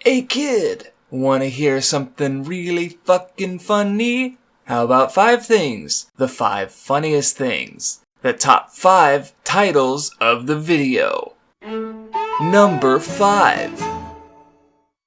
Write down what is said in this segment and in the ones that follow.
Hey kid, wanna hear something really fucking funny? How about 5 things? The 5 funniest things. The top 5 titles of the video. Number 5.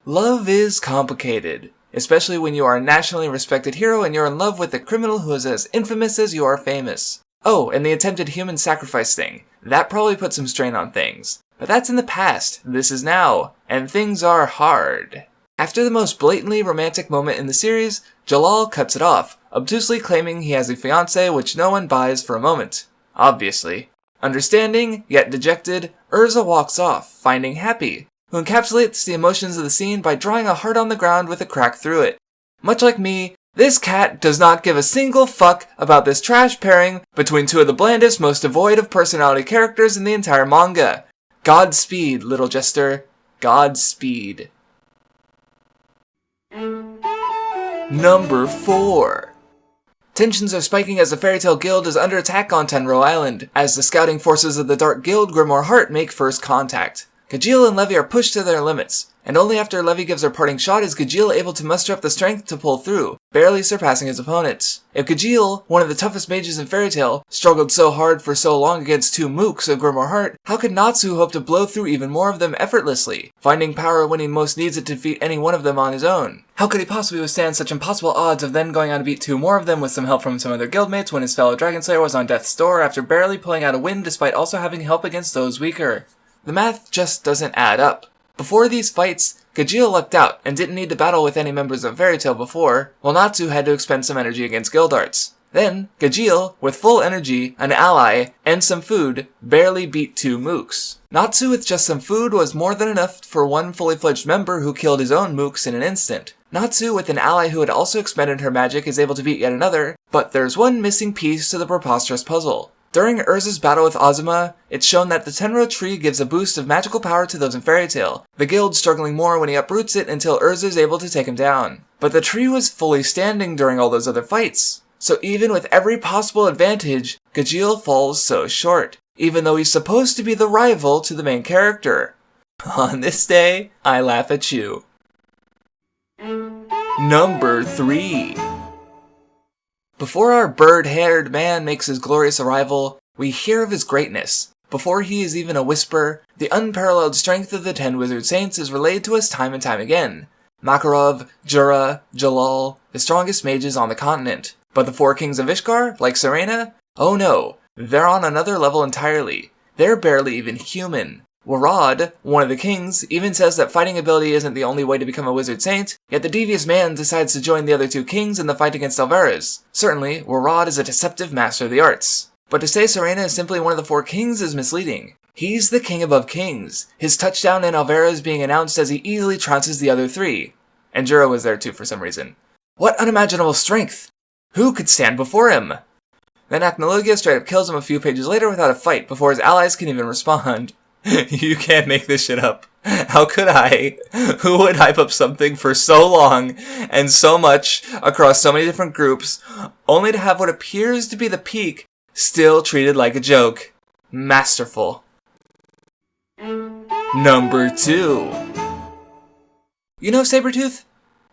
Love is complicated, especially when you are a nationally respected hero and you're in love with a criminal who is as infamous as you are famous. Oh, and the attempted human sacrifice thing. That probably put some strain on things. But that's in the past, this is now, and things are hard. After the most blatantly romantic moment in the series, Jalal cuts it off, obtusely claiming he has a fiancée which no one buys for a moment. Obviously. Understanding, yet dejected, Urza walks off, finding Happy, who encapsulates the emotions of the scene by drawing a heart on the ground with a crack through it. Much like me, this cat does not give a single fuck about this trash pairing between 2 of the blandest, most devoid of personality characters in the entire manga. Godspeed, little jester. Godspeed. Number 4. Tensions are spiking as the Fairy Tail Guild is under attack on Tenro Island, as the scouting forces of the Dark Guild Grimoire Heart make first contact. Gajeel and Levy are pushed to their limits, and only after Levy gives her parting shot is Gajeel able to muster up the strength to pull through, barely surpassing his opponents. If Gajeel, one of the toughest mages in Fairy Tail, struggled so hard for so long against 2 mooks of Grimoire Heart, how could Natsu hope to blow through even more of them effortlessly, finding power when he most needs it to defeat any one of them on his own? How could he possibly withstand such impossible odds of then going on to beat 2 more of them with some help from some other guildmates when his fellow Dragon Slayer was on death's door after barely pulling out a win despite also having help against those weaker? The math just doesn't add up. Before these fights, Gajeel lucked out and didn't need to battle with any members of Fairy Tail before, while Natsu had to expend some energy against Guildarts. Then, Gajeel, with full energy, an ally, and some food, barely beat 2 mooks. Natsu with just some food was more than enough for one fully fledged member who killed his own mooks in an instant. Natsu with an ally who had also expended her magic is able to beat yet another, but there's one missing piece to the preposterous puzzle. During Urza's battle with Azuma, it's shown that the Tenro tree gives a boost of magical power to those in Fairy Tail, the guild struggling more when he uproots it until Urza is able to take him down. But the tree was fully standing during all those other fights, so even with every possible advantage, Gajeel falls so short, even though he's supposed to be the rival to the main character. On this day, I laugh at you. Number 3. Before our bird-haired man makes his glorious arrival, we hear of his greatness. Before he is even a whisper, the unparalleled strength of the 10 Wizard Saints is relayed to us time and time again. Makarov, Jura, Jalal, the strongest mages on the continent. But the 4 kings of Ishgard, like Serena? Oh no, they're on another level entirely. They're barely even human. Warad, one of the kings, even says that fighting ability isn't the only way to become a wizard saint, yet the devious man decides to join the other 2 kings in the fight against Alvarez. Certainly, Warad is a deceptive master of the arts. But to say Serena is simply one of the 4 kings is misleading. He's the king above kings, his touchdown in Alvarez being announced as he easily trounces the other 3. And Jura was there too for some reason. What unimaginable strength! Who could stand before him? Then Acnologia straight up kills him a few pages later without a fight before his allies can even respond. You can't make this shit up. How could I? Who would hype up something for so long and so much across so many different groups, only to have what appears to be the peak still treated like a joke? Masterful. Number 2. You know Sabretooth?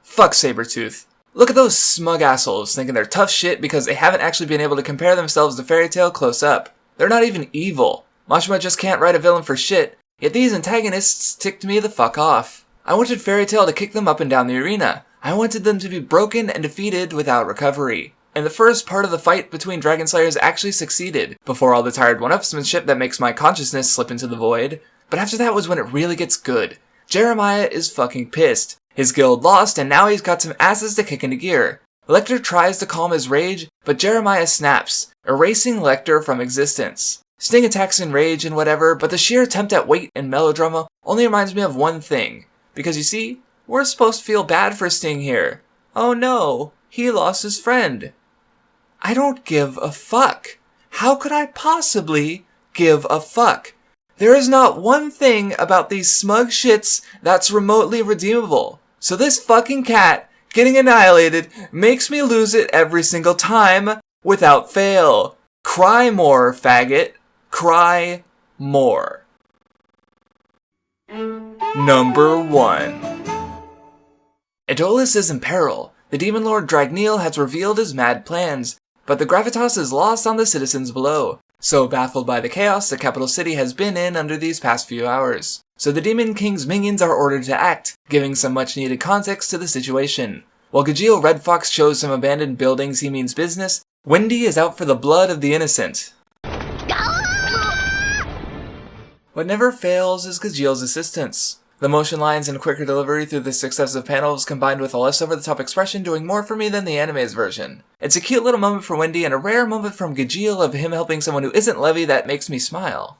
Fuck Sabretooth. Look at those smug assholes thinking they're tough shit because they haven't actually been able to compare themselves to Fairy Tail close up. They're not even evil. Mashima just can't write a villain for shit, yet these antagonists ticked me the fuck off. I wanted Fairy Tail to kick them up and down the arena. I wanted them to be broken and defeated without recovery. And the first part of the fight between Dragon Slayers actually succeeded, before all the tired one-upsmanship that makes my consciousness slip into the void. But after that was when it really gets good. Jeremiah is fucking pissed. His guild lost, and now he's got some asses to kick into gear. Lecter tries to calm his rage, but Jeremiah snaps, erasing Lecter from existence. Sting attacks in rage and whatever, but the sheer attempt at weight and melodrama only reminds me of one thing. Because you see, we're supposed to feel bad for Sting here. Oh no, he lost his friend. I don't give a fuck. How could I possibly give a fuck? There is not one thing about these smug shits that's remotely redeemable. So this fucking cat getting annihilated makes me lose it every single time without fail. Cry more, faggot. Cry more. Number 1. Atoll Alyssa is in peril. The demon lord Dragneel has revealed his mad plans, but the gravitas is lost on the citizens below, so baffled by the chaos the capital city has been in under these past few hours. So the Demon King's minions are ordered to act, giving some much needed context to the situation. While Gajeel Red Fox shows some abandoned buildings he means business, Wendy is out for the blood of the innocent. What never fails is Gajeel's assistance. The motion lines and quicker delivery through the successive panels combined with a less over-the-top expression doing more for me than the anime's version. It's a cute little moment for Wendy and a rare moment from Gajeel of him helping someone who isn't Levy that makes me smile.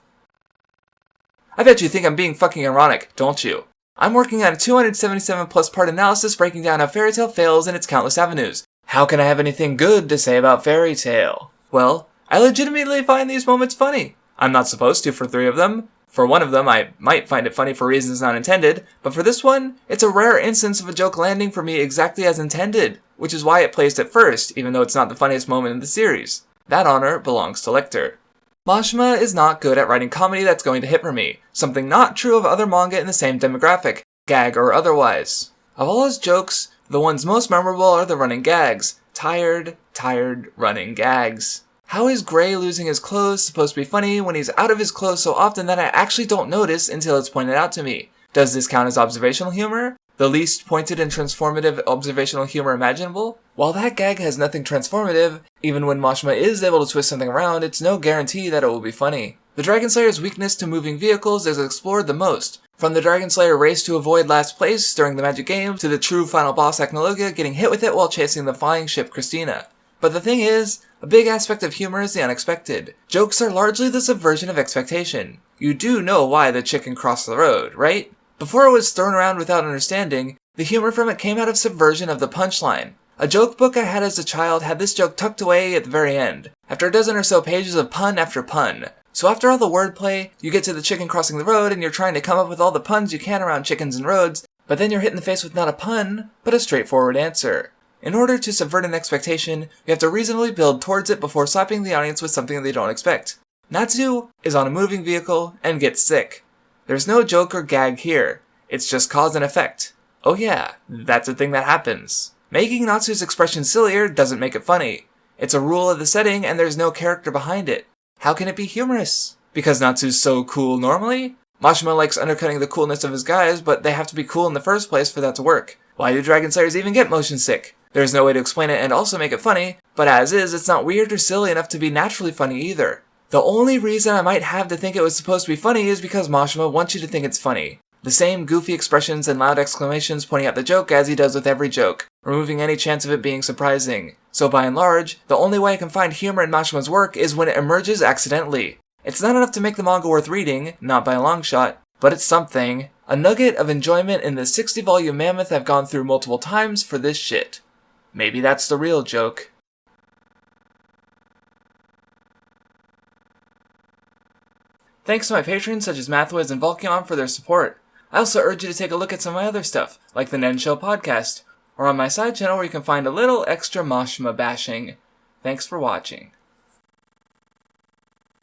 I bet you think I'm being fucking ironic, don't you? I'm working on a 277 plus part analysis breaking down how Fairy Tail fails in its countless avenues. How can I have anything good to say about Fairy Tail? Well, I legitimately find these moments funny. I'm not supposed to for 3 of them. For one of them, I might find it funny for reasons not intended, but for this one, it's a rare instance of a joke landing for me exactly as intended, which is why it placed it first, even though it's not the funniest moment in the series. That honor belongs to Lecter. Mashima is not good at writing comedy that's going to hit for me, something not true of other manga in the same demographic, gag or otherwise. Of all his jokes, the ones most memorable are the running gags. Tired, running gags. How is Gray losing his clothes supposed to be funny when he's out of his clothes so often that I actually don't notice until it's pointed out to me? Does this count as observational humor? The least pointed and transformative observational humor imaginable? While that gag has nothing transformative, even when Mashima is able to twist something around, it's no guarantee that it will be funny. The Dragon Slayer's weakness to moving vehicles is explored the most. From the Dragon Slayer race to avoid last place during the Magic Game, to the true final boss Acnologia getting hit with it while chasing the flying ship Christina. But the thing is, a big aspect of humor is the unexpected. Jokes are largely the subversion of expectation. You do know why the chicken crossed the road, right? Before it was thrown around without understanding, the humor from it came out of subversion of the punchline. A joke book I had as a child had this joke tucked away at the very end, after a dozen or so pages of pun after pun. So after all the wordplay, you get to the chicken crossing the road and you're trying to come up with all the puns you can around chickens and roads, but then you're hit in the face with not a pun, but a straightforward answer. In order to subvert an expectation, you have to reasonably build towards it before slapping the audience with something they don't expect. Natsu is on a moving vehicle and gets sick. There's no joke or gag here. It's just cause and effect. Oh yeah, that's a thing that happens. Making Natsu's expression sillier doesn't make it funny. It's a rule of the setting and there's no character behind it. How can it be humorous? Because Natsu's so cool normally? Mashima likes undercutting the coolness of his guys, but they have to be cool in the first place for that to work. Why do Dragon Slayers even get motion sick? There's no way to explain it and also make it funny, but as is, it's not weird or silly enough to be naturally funny either. The only reason I might have to think it was supposed to be funny is because Mashima wants you to think it's funny. The same goofy expressions and loud exclamations pointing out the joke as he does with every joke, removing any chance of it being surprising. So by and large, the only way I can find humor in Mashima's work is when it emerges accidentally. It's not enough to make the manga worth reading, not by a long shot, but it's something. A nugget of enjoyment in the 60-volume mammoth I've gone through multiple times for this shit. Maybe that's the real joke. Thanks to my patrons such as Mathwiz and Volkion for their support. I also urge you to take a look at some of my other stuff, like the Nen Show podcast, or on my side channel where you can find a little extra Mashima bashing. Thanks for watching.